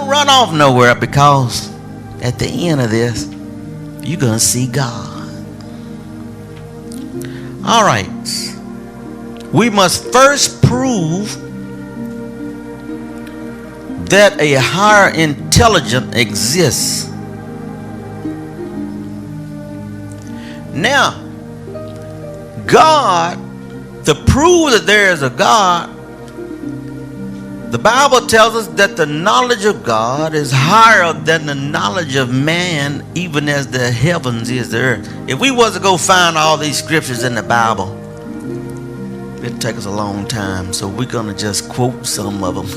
don't run off nowhere, because at the end of this, you're going to see God. All right. We must first prove that a higher intelligence exists. Now, God, to prove that there is a God, the Bible tells us that the knowledge of God is higher than the knowledge of man, even as the heavens is the earth. If we was to go find all these scriptures in the Bible, it'd take us a long time, so we're going to just quote some of them.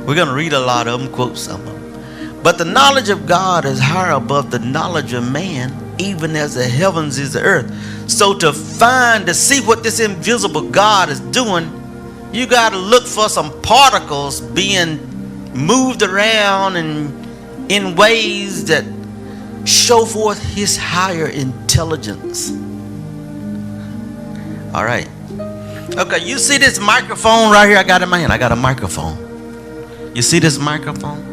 We're going to read a lot of them, quote some of them. But the knowledge of God is higher above the knowledge of man, even as the heavens is the earth. So to see what this invisible God is doing, you got to look for some particles being moved around and in ways that show forth his higher intelligence. All right. Okay, you see this microphone right here I got in my hand? I got a microphone. You see this microphone?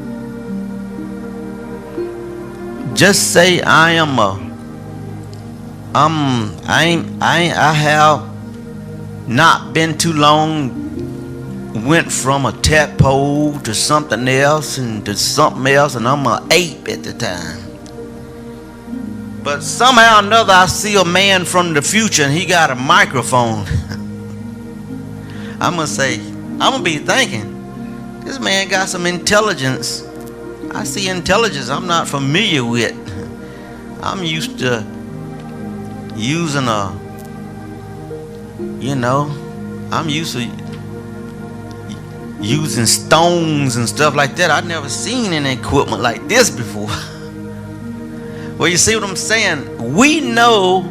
Just say I have not been too long, went from a tadpole to something else and to something else, and I'm an ape at the time. But somehow or another I see a man from the future and he got a microphone. I'm gonna be thinking, this man got some intelligence. I see intelligence I'm not familiar with. I'm used to using I'm used to using stones and stuff like that. I've never seen any equipment like this before. Well, you see what I'm saying? We know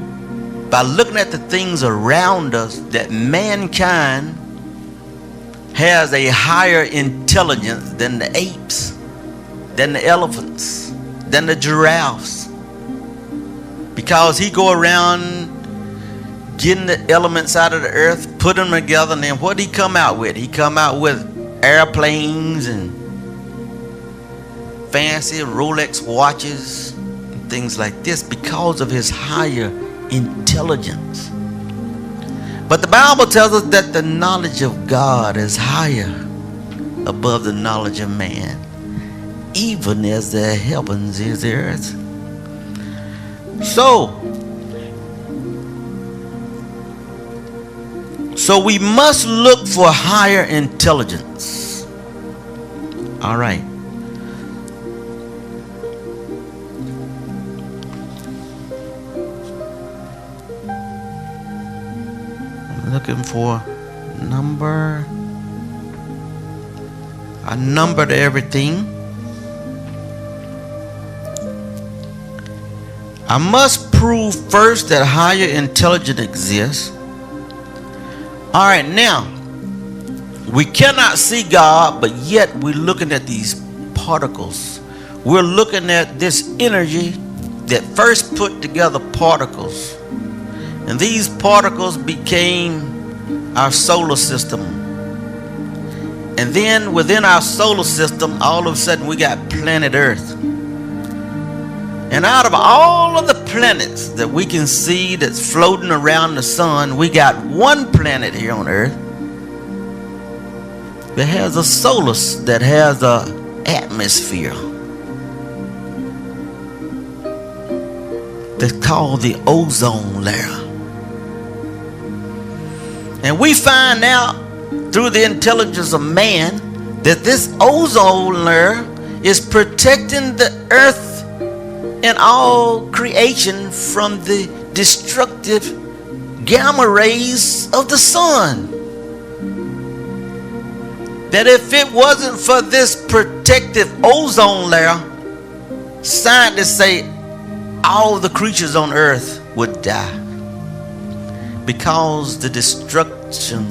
by looking at the things around us that mankind has a higher intelligence than the apes, than the elephants, than the giraffes, because he go around getting the elements out of the earth, put them together, and then what did he come out with? He come out with airplanes and fancy Rolex watches and things like this because of his higher intelligence. But the Bible tells us that the knowledge of God is higher above the knowledge of man, even as the heavens is the earth. So we must look for higher intelligence. All right. I'm looking for number. I numbered everything. I must prove first that higher intelligence exists. All right, now, we cannot see God, but yet we're looking at these particles. We're looking at this energy that first put together particles. And these particles became our solar system. And then within our solar system, all of a sudden we got planet Earth. And out of all of the planets that we can see that's floating around the sun, we got one planet here on Earth that has a that has a atmosphere that's called the ozone layer. And we find out through the intelligence of man that this ozone layer is protecting the Earth and all creation from the destructive gamma rays of the sun. That if it wasn't for this protective ozone layer, scientists say all the creatures on Earth would die, because the destruction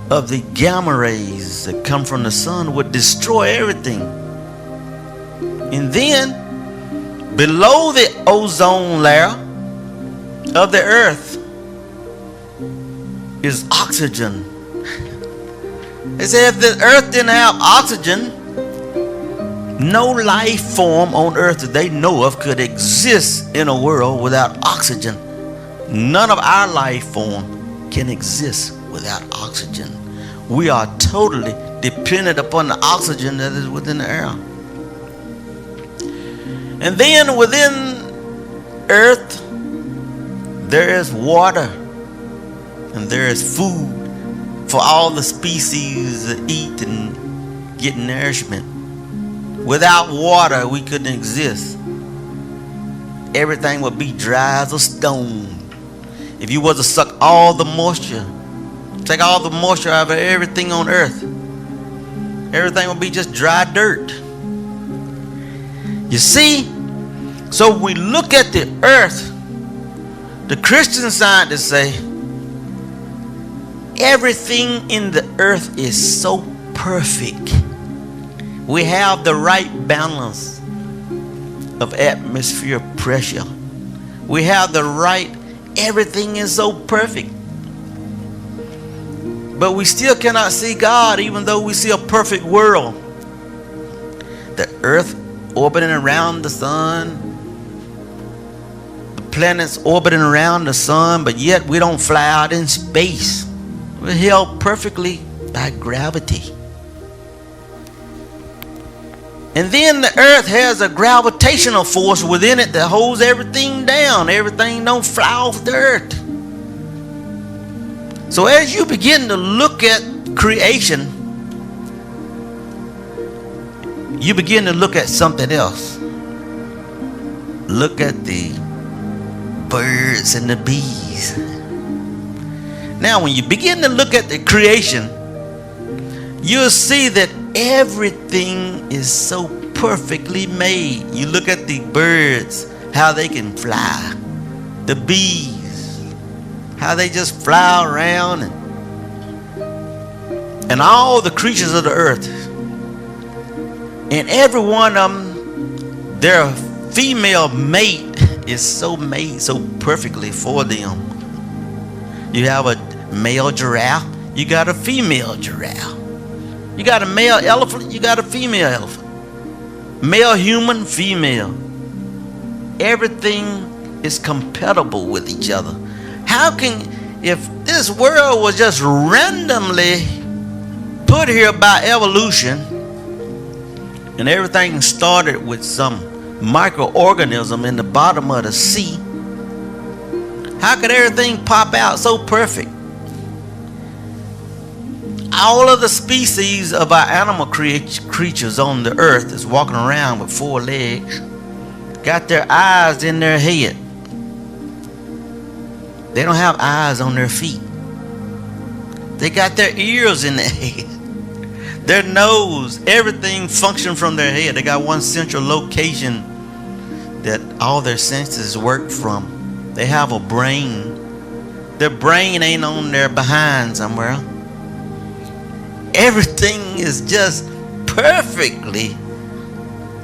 of the gamma rays that come from the sun would destroy everything. And then below the ozone layer of the Earth is oxygen. They say if the Earth didn't have oxygen, No life form on earth that they know of could exist in a world without oxygen. None of our life form can exist without oxygen. We are totally dependent upon the oxygen that is within the air. And then within earth, there is water and there is food for all the species to eat and get nourishment. Without water, we couldn't exist. Everything would be dry as a stone. If you was to suck all the moisture, take all the moisture out of everything on earth, everything would be just dry dirt. You see, so when we look at the earth, the Christian scientists say everything in the earth is so perfect. We have the right balance of atmosphere pressure. We have the right, everything is so perfect. But we still cannot see God even though we see a perfect world. The earth orbiting around the sun, the planets orbiting around the sun, but yet we don't fly out in space. We're held perfectly by gravity. And then the earth has a gravitational force within it that holds everything down. Everything don't fly off the earth. So as you begin to look at creation, you begin to look at something else. Look at the birds and the bees. Now when you begin to look at the creation, you'll see that everything is so perfectly made. You look at the birds, how they can fly. The bees, how they just fly around. And all the creatures of the earth. And every one of them, their female mate is so made so perfectly for them. You have a male giraffe, you got a female giraffe. You got a male elephant, you got a female elephant. Male human, female. Everything is compatible with each other. How can, if this world was just randomly put here by evolution, and everything started with some microorganism in the bottom of the sea, how could everything pop out so perfect? All of the species of our animal creatures on the earth is walking around with 4 legs, got their eyes in their head. They don't have eyes on their feet. They got their ears in their head. Their nose, everything functions from their head. They got one central location that all their senses work from. They have a brain. Their brain ain't on their behind somewhere. Everything is just perfectly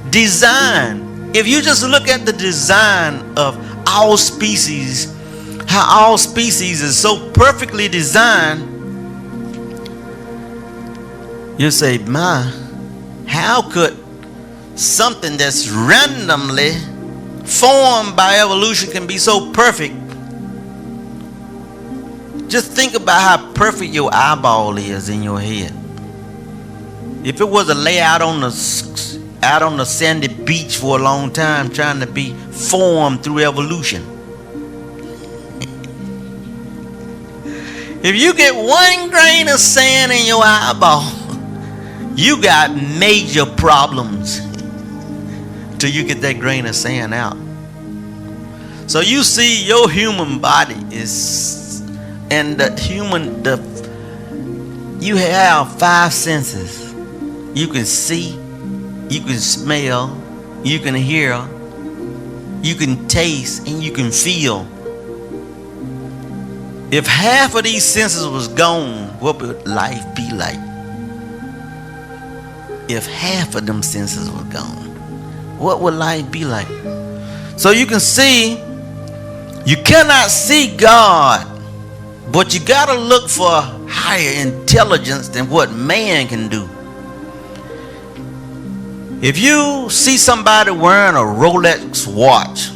designed. If you just look at the design of all species, how all species is so perfectly designed, you say, my, how could something that's randomly formed by evolution can be so perfect? Just think about how perfect your eyeball is in your head. If it was to lay out on the sandy beach for a long time trying to be formed through evolution. If you get 1 grain of sand in your eyeball, you got major problems till you get that grain of sand out. So you see your human body is, and you have 5 senses. You can see, you can smell, you can hear, you can taste, and you can feel. If half of these senses was gone, what would life be like? If half of them senses were gone, what would life be like? So you can see, you cannot see God, but you got to look for higher intelligence than what man can do. If you see somebody wearing a Rolex watch,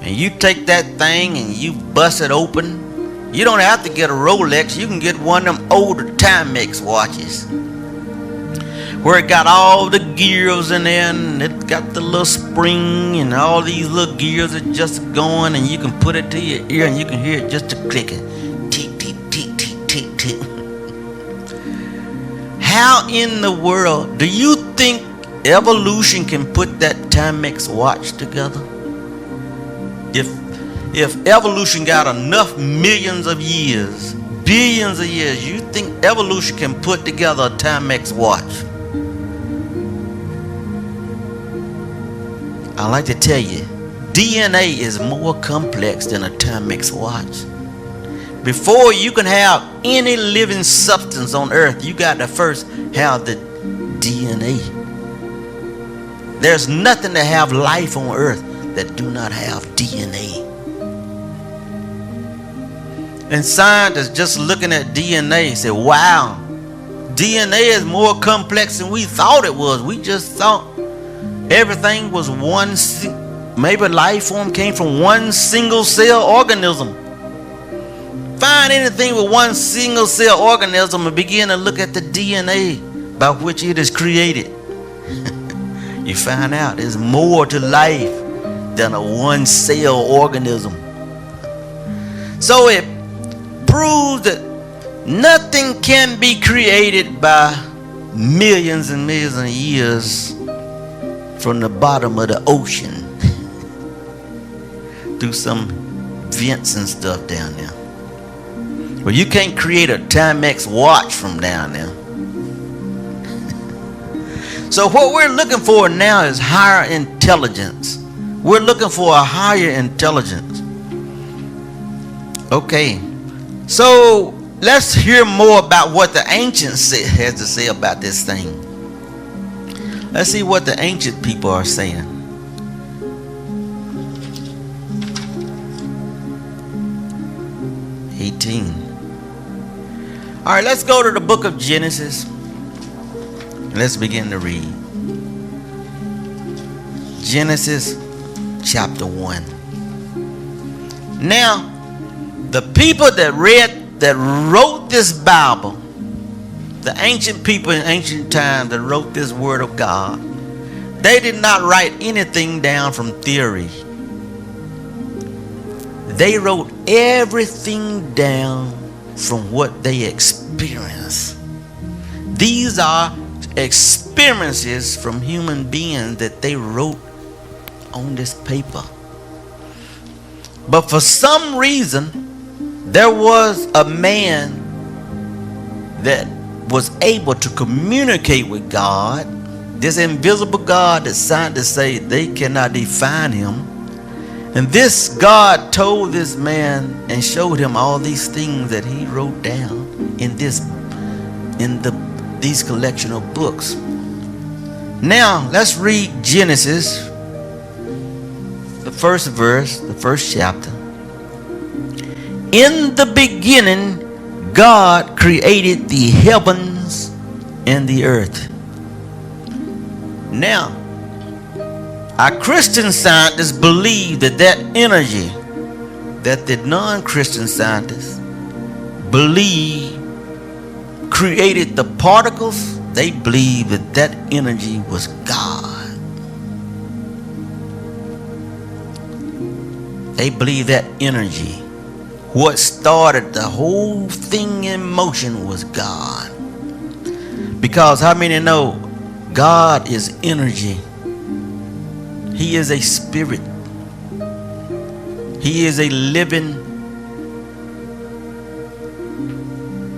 and you take that thing and you bust it open, you don't have to get a Rolex. You can get one of them older Timex watches, where it got all the gears in there, and it got the little spring, and all these little gears are just going, and you can put it to your ear, and you can hear it just a clicking. Tick, tick, tick, tick, tick, tick. How in the world do you think evolution can put that Timex watch together? If evolution got enough millions of years, billions of years, you think evolution can put together a Timex watch? I like to tell you, DNA is more complex than a Timex watch. Before you can have any living substance on earth, you got to first have the DNA. There's nothing to have life on earth that do not have DNA. And scientists just looking at DNA say, wow, DNA is more complex than we thought it was. We just thought everything was one, maybe life form came from one single cell organism. Find anything with one single cell organism and begin to look at the DNA by which it is created. You find out there's more to life than a one cell organism. So it proves that nothing can be created by millions and millions of years from the bottom of the ocean through some vents and stuff down there. Well, you can't create a Timex watch from down there. So what we're looking for now is higher intelligence. We're looking for a higher intelligence. Okay, so let's hear more about what the ancients has to say about this thing. Let's see what the ancient people are saying. All right, let's go to the book of Genesis. Let's begin to read. Genesis chapter 1. Now, the people that wrote this Bible, the ancient people in ancient times that wrote this word of God, they did not write anything down from theory. They wrote everything down from what they experienced. These are experiences from human beings that they wrote on this paper. But for some reason, there was a man that was able to communicate with God, this invisible God that scientists say they cannot define him. And this God told this man and showed him all these things that he wrote down in these collection of books. Now let's read Genesis, the first verse, the first chapter. In the beginning, God created the heavens and the earth. Now, our Christian scientists believe that energy that the non-Christian scientists believe created the particles, they believe that energy was God. They believe that energy, what started the whole thing in motion, was God. Because how many know God is energy? He is a spirit. He is a living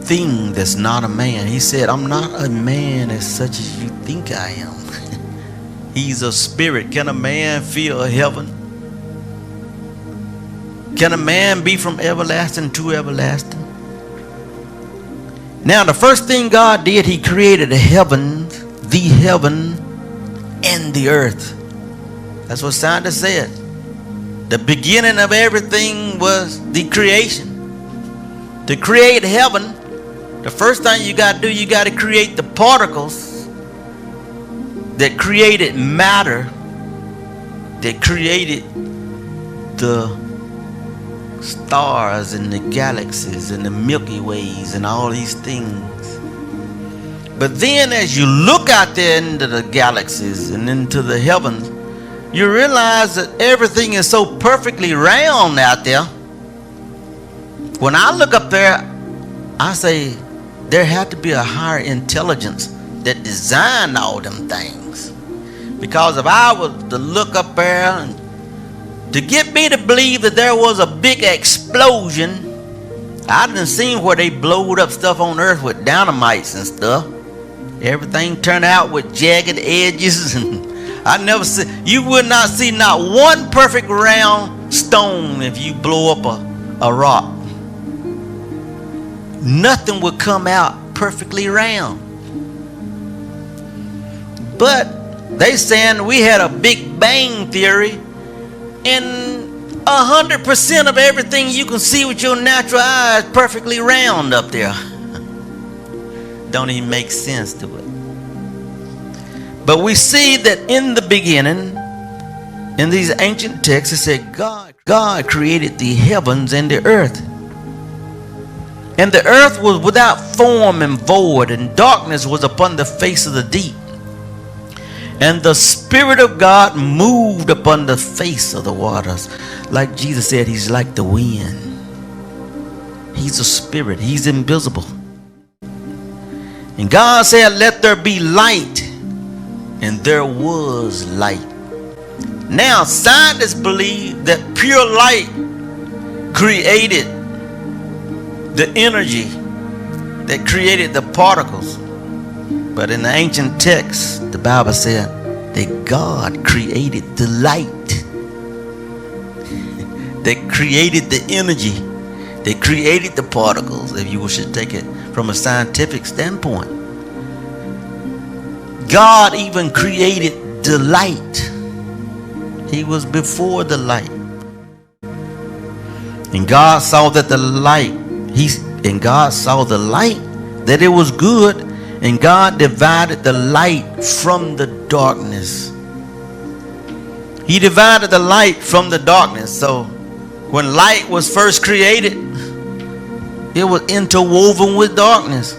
thing that's not a man. He said, I'm not a man as such as you think I am. He's a spirit. Can a man feel heaven? Can a man be from everlasting to everlasting? Now, the first thing God did, he created the heaven and the earth. That's what scientists said. The beginning of everything was the creation. To create heaven, the first thing you got to do, you got to create the particles that created matter, that created the stars and the galaxies and the Milky Ways and all these things. But then as you look out there into the galaxies and into the heavens, you realize that everything is so perfectly round out there. When I look up there, I say there had to be a higher intelligence that designed all them things. Because if I was to look up there and to get me to believe that there was a big explosion, I done seen where they blowed up stuff on Earth with dynamites and stuff. Everything turned out with jagged edges, and I never see. You would not see not one perfect round stone if you blow up a rock. Nothing would come out perfectly round. But they saying we had a Big Bang theory, and 100% of everything you can see with your natural eye is perfectly round up there. Don't even make sense to it. But we see that in the beginning, in these ancient texts, it said God created the heavens and the earth. And the earth was without form and void, and darkness was upon the face of the deep. And the Spirit of God moved upon the face of the waters. Like Jesus said, he's like the wind. He's a spirit. He's invisible. And God said, let there be light. And there was light. Now, scientists believe that pure light created the energy that created the particles. But in the ancient text, the Bible said that God created the light. That created the energy. That created the particles, if you should take it from a scientific standpoint. God even created the light. He was before the light. And God saw that the light, God saw the light, that it was good, and God divided the light from the darkness. He divided the light from the darkness. So when light was first created, it was interwoven with darkness.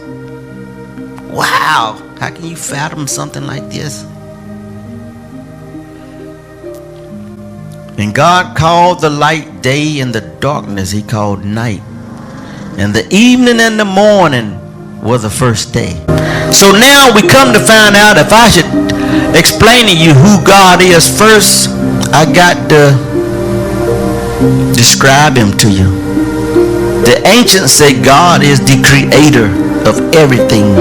Wow. How can you fathom something like this? And God called the light day, and the darkness he called night. And the evening and the morning was the first day. So now we come to find out, if I should explain to you who God is first, I got to describe him to you. The ancients say God is the creator of everything.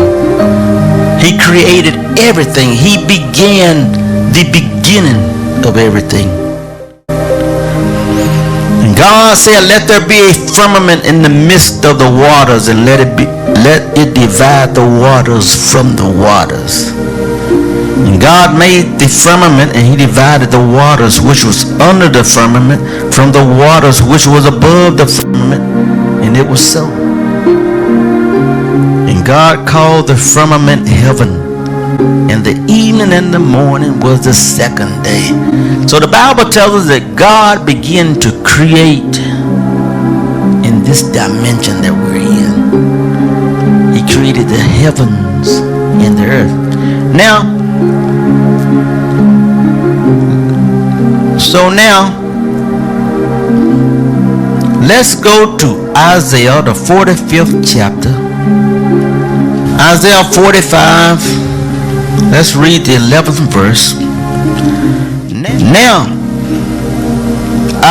He created everything. He began the beginning of everything. And God said, let there be a firmament in the midst of the waters, and let it divide the waters from the waters. And God made the firmament, and he divided the waters which was under the firmament from the waters which was above the firmament. And it was so. And God called the firmament heaven, and the evening and the morning was the second day. So the Bible tells us that God began to create in this dimension that we're in. He created the heavens and the earth. Now, let's go to Isaiah, the 45th chapter. Isaiah 45, let's read the 11th verse. Now,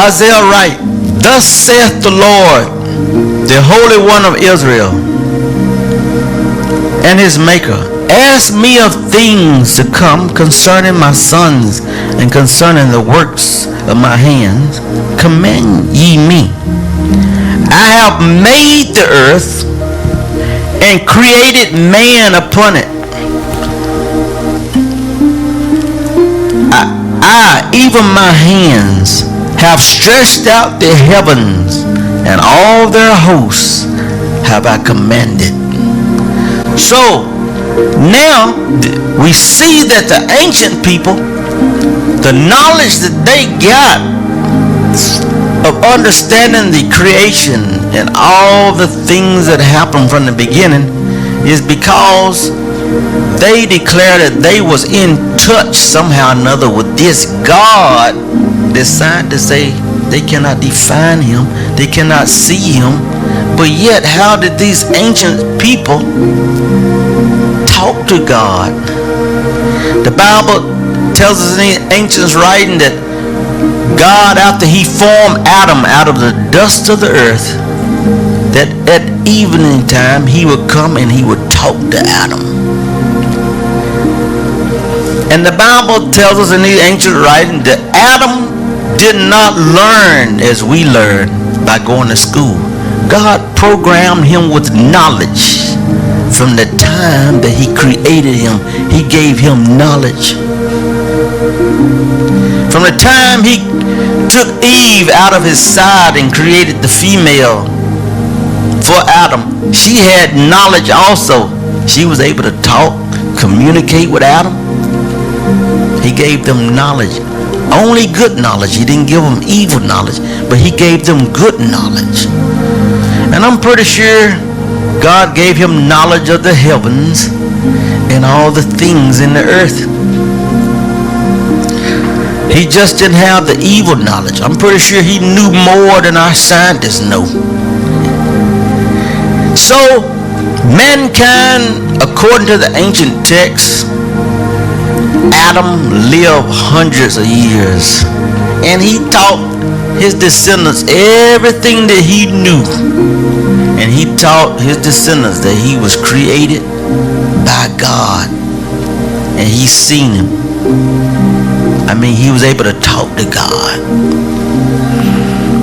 Isaiah writes, thus saith the Lord, the Holy One of Israel, and his Maker, ask me of things to come concerning my sons and concerning the works of my hands. Command ye me. I have made the earth and created man upon it. I, even my hands, have stretched out the heavens, and all their hosts have I commanded. So, Now we see that the ancient people, the knowledge that they got of understanding the creation and all the things that happened from the beginning is because they declared that they was in touch somehow or another with this God. That scientists say they cannot define him, they cannot see him, but yet how did these ancient people talk to God? The Bible tells us in the ancients writing that God, after he formed Adam out of the dust of the earth, that at evening time he would come and he would talk to Adam. And the Bible tells us in the ancient writing that Adam did not learn as we learn by going to school. God programmed him with knowledge. From the time that he created him, he gave him knowledge. From the time he took Eve out of his side and created the female for Adam, she had knowledge also. She was able to talk, communicate with Adam. He gave them knowledge. Only good knowledge. He didn't give them evil knowledge, but he gave them good knowledge. And I'm pretty sure God gave him knowledge of the heavens and all the things in the earth. He just didn't have the evil knowledge. I'm pretty sure he knew more than our scientists know. So, mankind, according to the ancient texts, Adam lived hundreds of years, and he taught his descendants everything that he knew, and he taught his descendants that he was created by God, and he's seen him. I mean, he was able to talk to God.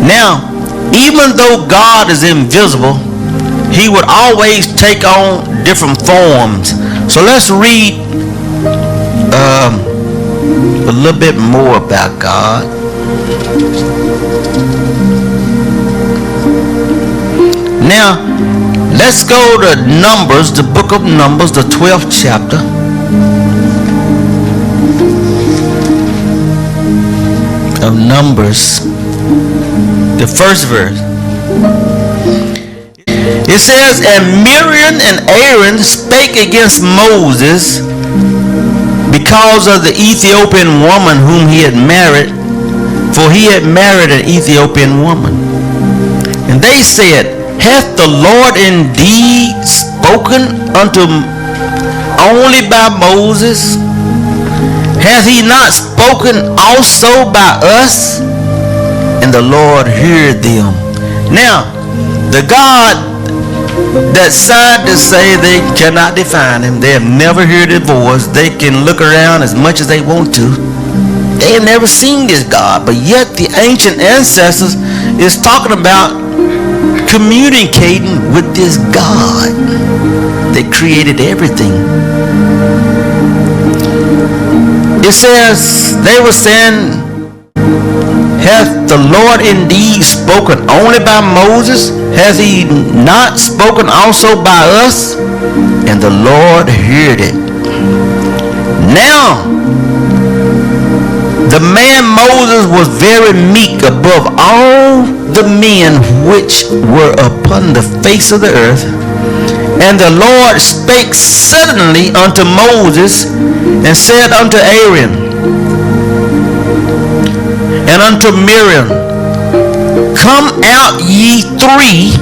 Now, even though God is invisible, he would always take on different forms. So let's read a little bit more about God. Now, let's go to Numbers, the book of Numbers, the 12th chapter. Of Numbers, the first verse. It says, and Miriam and Aaron spake against Moses because of the Ethiopian woman whom he had married, for he had married an Ethiopian woman. And they said, hath the Lord indeed spoken unto only by Moses? Hath he not spoken also by us? And the Lord heard them. Now, the God that scientists say they cannot define him, they have never heard his voice, they can look around as much as they want to, they have never seen this God, but yet the ancient ancestors is talking about communicating with this God that created everything. It says, they were saying, hath the Lord indeed spoken only by Moses? Has he not spoken also by us? And the Lord heard it. Now, the man Moses was very meek above all the men which were upon the face of the earth. And the Lord spake suddenly unto Moses, and said unto Aaron and unto Miriam, come out ye three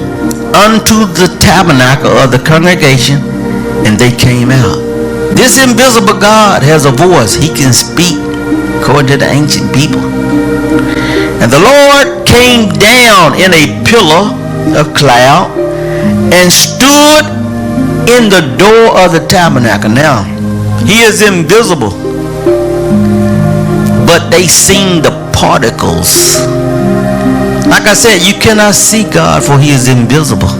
unto the tabernacle of the congregation. And they came out. This invisible God has a voice. He can speak according to the ancient people. And the Lord came down in a pillar of cloud and stood in the door of the tabernacle. Now, he is invisible, but they seen the particles. Like I said, you cannot see God, for he is invisible,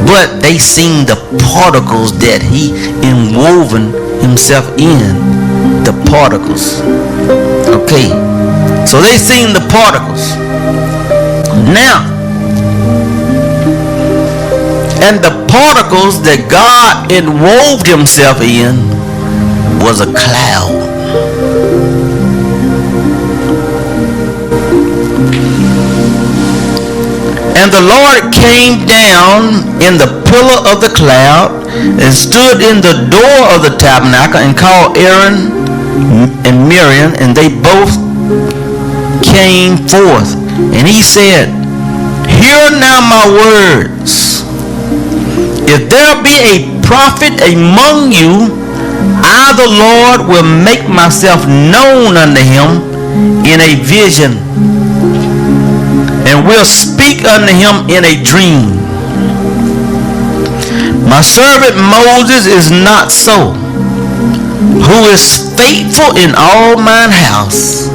but they seen the particles that he inwoven himself in, the particles. Okay, so they seen the particles. Now, And the particles that God inwove himself in was a cloud. And the Lord came down in the pillar of the cloud and stood in the door of the tabernacle and called Aaron and Miriam, and they both came forth. And he said, hear now my words. If there be a prophet among you, I the Lord will make myself known unto him in a vision, and will speak unto him in a dream. My servant Moses is not so, who is faithful in all mine house.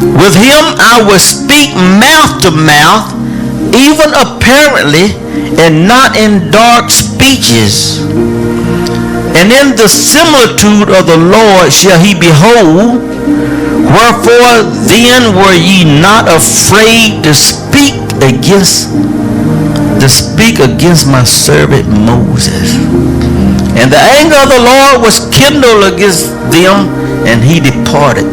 With him I will speak mouth to mouth, even apparently, and not in dark speeches. And in the similitude of the Lord shall he behold. Wherefore then were ye not afraid to speak against my servant Moses? And the anger of the Lord was kindled against them, and he departed.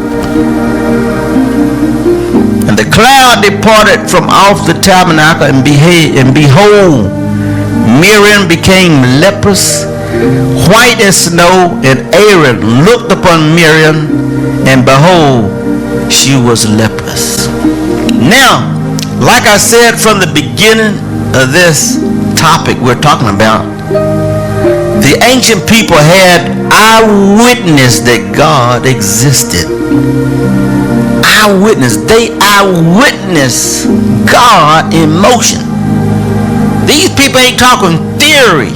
And the cloud departed from off the tabernacle, and behold, Miriam became leprous, white as snow. And Aaron looked upon Miriam, and behold, she was leprous. Now, like I said from the beginning of this topic we're talking about, the ancient people had eyewitness that God existed. Eyewitness. They eyewitness God in motion. These people ain't talking theory.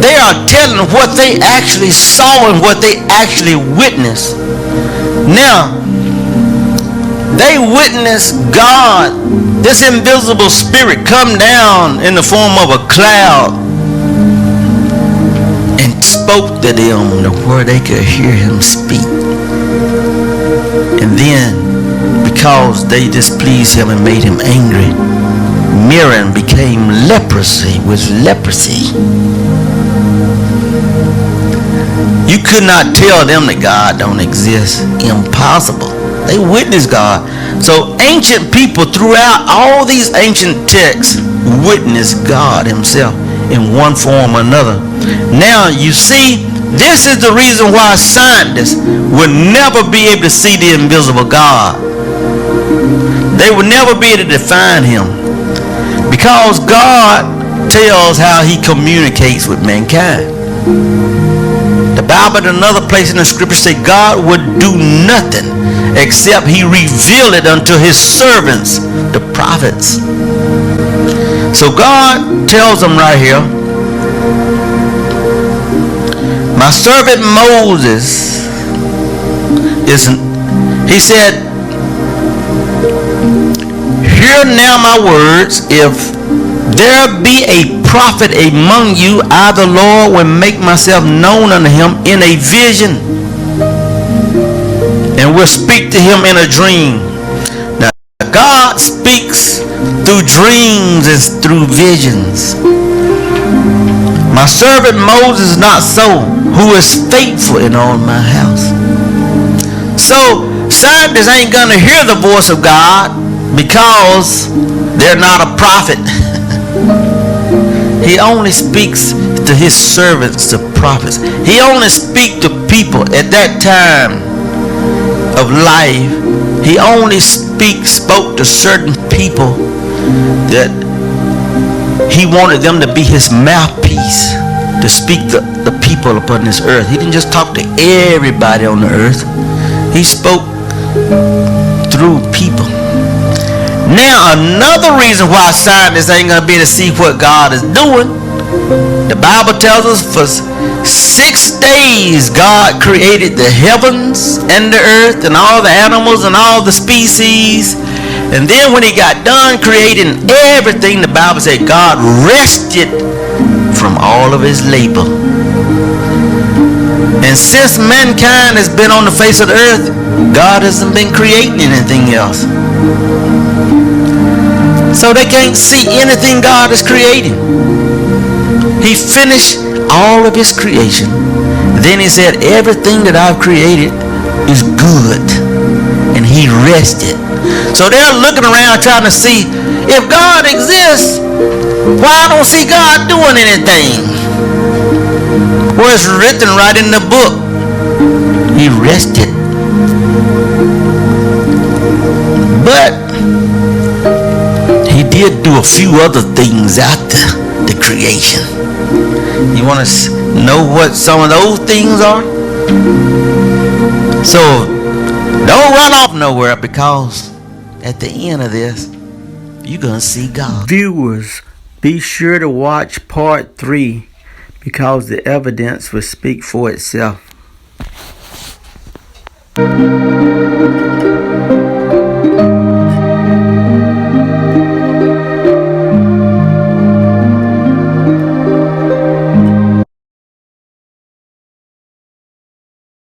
They are telling what they actually saw and what they actually witnessed. Now, they witnessed God, this invisible spirit, come down in the form of a cloud and spoke to them to where they could hear him speak. And then, because they displeased him and made him angry, Miriam became leprosy, with leprosy. You could not tell them that God don't exist. Impossible. They witnessed God. So ancient people throughout all these ancient texts witnessed God himself in one form or another. Now you see, this is the reason why scientists will never be able to see the invisible God. They will never be able to define him, because God tells how he communicates with mankind. The Bible in another place in the scripture say God would do nothing except he reveal it unto his servants, the prophets. So God tells them right here, my servant Moses he said, hear now my words. If there be a prophet among you, I the Lord will make myself known unto him in a vision, and will speak to him in a dream. Now God speaks through dreams and through visions. My servant Moses is not so, who is faithful in all my house. So scientists ain't gonna hear the voice of God because they're not a prophet. He only speaks to his servants, the prophets. He only speaks to people at that time of life. He only spoke to certain people that he wanted them to be his mouthpiece to speak to the people upon this earth. He didn't just talk to everybody on the earth. He spoke through people. Now, another reason why scientists ain't going to be able to see what God is doing, the Bible tells us for 6 days God created the heavens and the earth and all the animals and all the species. And then when he got done creating everything, the Bible said God rested from all of his labor. And since mankind has been on the face of the earth, God hasn't been creating anything else. So they can't see anything God is creating. He finished all of his creation. Then he said, everything that I've created is good. And he rested. So they're looking around trying to see, if God exists, why I don't see God doing anything? Well, it's written right in the book. He rested. But he did do a few other things after the creation. You want to know what some of those things are? So don't run off nowhere, because at the end of this, you're going to see God. Viewers, be sure to watch part 3, because the evidence will speak for itself.